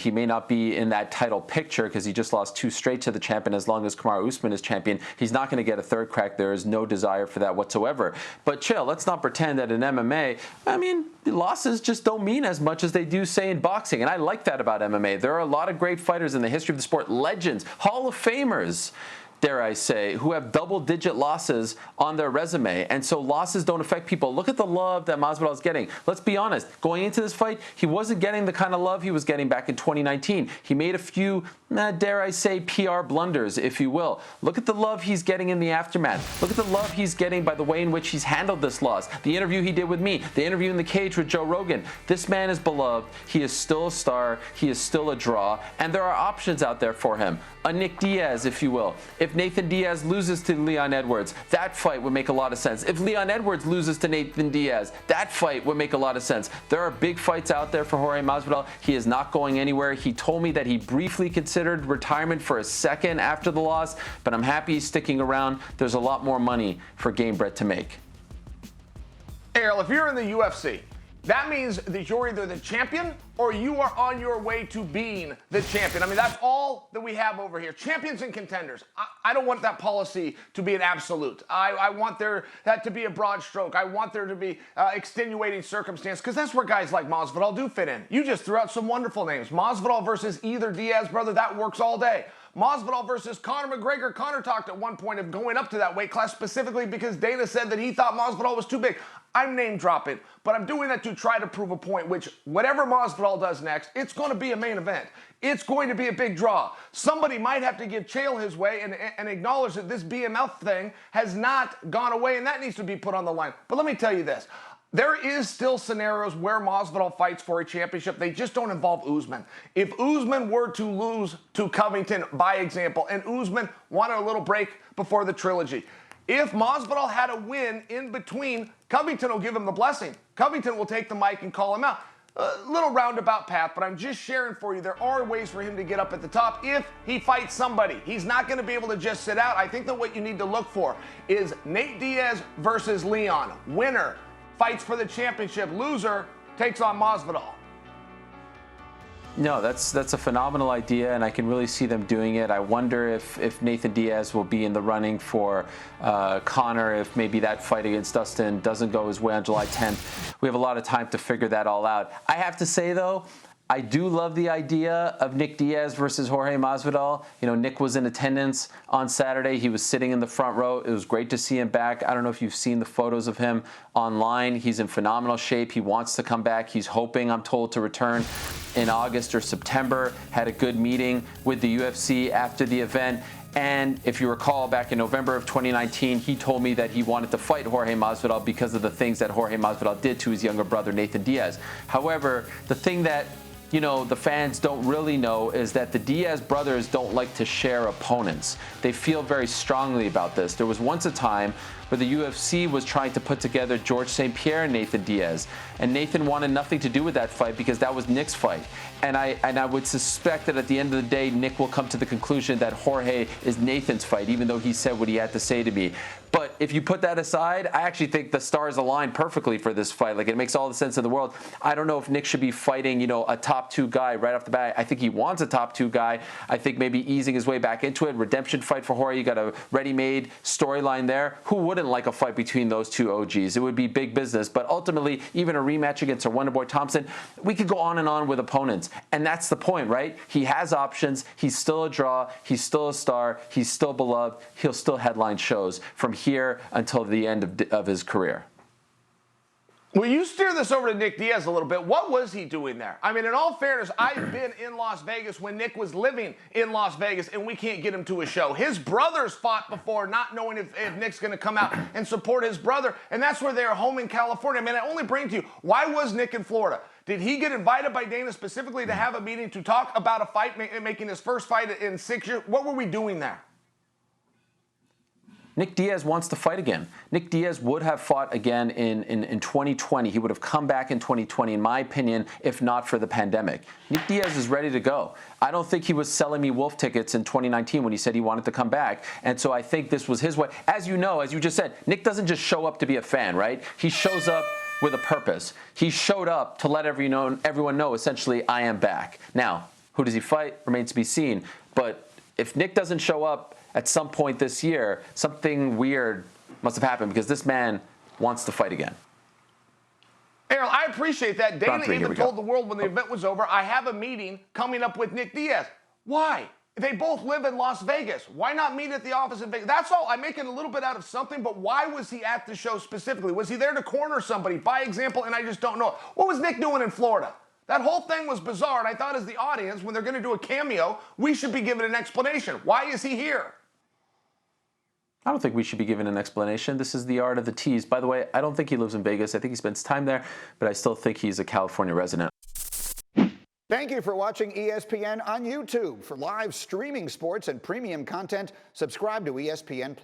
He may not be in that title picture because he just lost 2 straight to the champion. As long as Kamaru Usman is champion, he's not going to get a third crack. There is no desire for that whatsoever. But Chael, let's not pretend that in MMA, I mean, losses just don't mean as much as they do, say, in boxing. And I like that about MMA. There are a lot of great fighters in the history of the sport, legends, Hall of Famers, dare I say, who have double-digit losses on their resume. And so losses don't affect people. Look at the love that Masvidal is getting. Let's be honest. Going into this fight, he wasn't getting the kind of love he was getting back in 2019. He made a few, dare I say, PR blunders, if you will. Look at the love he's getting in the aftermath. Look at the love he's getting by the way in which he's handled this loss. The interview he did with me, the interview in the cage with Joe Rogan. This man is beloved. He is still a star. He is still a draw. And there are options out there for him. A Nick Diaz, if you will. If Nathan Diaz loses to Leon Edwards, that fight would make a lot of sense. If Leon Edwards loses to Nathan Diaz, that fight would make a lot of sense. There are big fights out there for Jorge Masvidal. He is not going anywhere. He told me that he briefly considered retirement for a second after the loss, but I'm happy he's sticking around. There's a lot more money for Gamebred to make. Ariel, if you're in the UFC, that means that you're either the champion or you are on your way to being the champion. I mean, that's all that we have over here. Champions and contenders. I don't want that policy to be an absolute. I want that to be a broad stroke. I want there to be extenuating circumstance, because that's where guys like Masvidal do fit in. You just threw out some wonderful names. Masvidal versus either Diaz brother, that works all day. Masvidal versus Conor McGregor. Conor talked at one point of going up to that weight class specifically because Dana said that he thought Masvidal was too big. I'm name dropping, but I'm doing that to try to prove a point, which whatever Masvidal does next, it's going to be a main event. It's going to be a big draw. Somebody might have to give Chael his way and acknowledge that this BMF thing has not gone away, and that needs to be put on the line. But let me tell you this. There is still scenarios where Masvidal fights for a championship. They just don't involve Usman. If Usman were to lose to Covington, by example, and Usman wanted a little break before the trilogy, if Masvidal had a win in between, Covington will give him the blessing. Covington will take the mic and call him out. A little roundabout path, but I'm just sharing for you. There are ways for him to get up at the top if he fights somebody. He's not going to be able to just sit out. I think that what you need to look for is Nate Diaz versus Leon. Winner fights for the championship. Loser takes on Masvidal. No, that's a phenomenal idea, and I can really see them doing it. I wonder if Nathan Diaz will be in the running for Conor, if maybe that fight against Dustin doesn't go his way on July 10th. We have a lot of time to figure that all out. I have to say, though, I do love the idea of Nick Diaz versus Jorge Masvidal. You know, Nick was in attendance on Saturday. He was sitting in the front row. It was great to see him back. I don't know if you've seen the photos of him online. He's in phenomenal shape. He wants to come back. He's hoping, I'm told, to return in August or September. Had a good meeting with the UFC after the event. And if you recall, back in November of 2019, he told me that he wanted to fight Jorge Masvidal because of the things that Jorge Masvidal did to his younger brother, Nathan Diaz. However, the thing that the fans don't really know is that the Diaz brothers don't like to share opponents. They feel very strongly about this. There was once a time where the UFC was trying to put together George St. Pierre and Nathan Diaz. And Nathan wanted nothing to do with that fight because that was Nick's fight. And I would suspect that at the end of the day, Nick will come to the conclusion that Jorge is Nathan's fight, even though he said what he had to say to me. But if you put that aside, I actually think the stars align perfectly for this fight. Like, it makes all the sense in the world. I don't know if Nick should be fighting, a top 2 guy right off the bat. I think he wants a top 2 guy. I think maybe easing his way back into it. Redemption fight for Jorge. You got a ready-made storyline there. Who wouldn't like a fight between those 2 OGs? It would be big business. But ultimately, even a rematch against a Wonderboy Thompson, we could go on and on with opponents. And that's the point, right? He has options. He's still a draw. He's still a star. He's still beloved. He'll still headline shows from here until the end of his career. Well, you steer this over to Nick Diaz a little bit. What was he doing there? I mean, in all fairness, I've been in Las Vegas when Nick was living in Las Vegas, and we can't get him to a show. His brothers fought before, not knowing if Nick's going to come out and support his brother, and that's where they're home in California. I mean, I only bring to you, why was Nick in Florida? Did he get invited by Dana specifically to have a meeting to talk about a fight, making his first fight in 6 years? What were we doing there? Nick Diaz wants to fight again. Nick Diaz would have fought again in 2020. He would have come back in 2020, in my opinion, if not for the pandemic. Nick Diaz is ready to go. I don't think he was selling me wolf tickets in 2019 when he said he wanted to come back. And so I think this was his way. As you know, as you just said, Nick doesn't just show up to be a fan, right? He shows up with a purpose. He showed up to let everyone know, essentially, I am back. Now, Who does he fight? Remains to be seen. But if Nick doesn't show up at some point this year, something weird must have happened because this man wants to fight again. Ariel, I appreciate that. Dana even told the world when the Oh. event was over, I have a meeting coming up with Nick Diaz. Why? They both live in Las Vegas. Why not meet at the office in Vegas? That's all. I'm making a little bit out of something, but why was he at the show specifically? Was he there to corner somebody, by example, and I just don't know? What was Nick doing in Florida? That whole thing was bizarre, and I thought as the audience, when they're going to do a cameo, we should be given an explanation. Why is he here? I don't think we should be given an explanation. This is the art of the tease. By the way, I don't think he lives in Vegas. I think he spends time there, but I still think he's a California resident. Thank you for watching ESPN on YouTube. For live streaming sports and premium content, subscribe to ESPN+.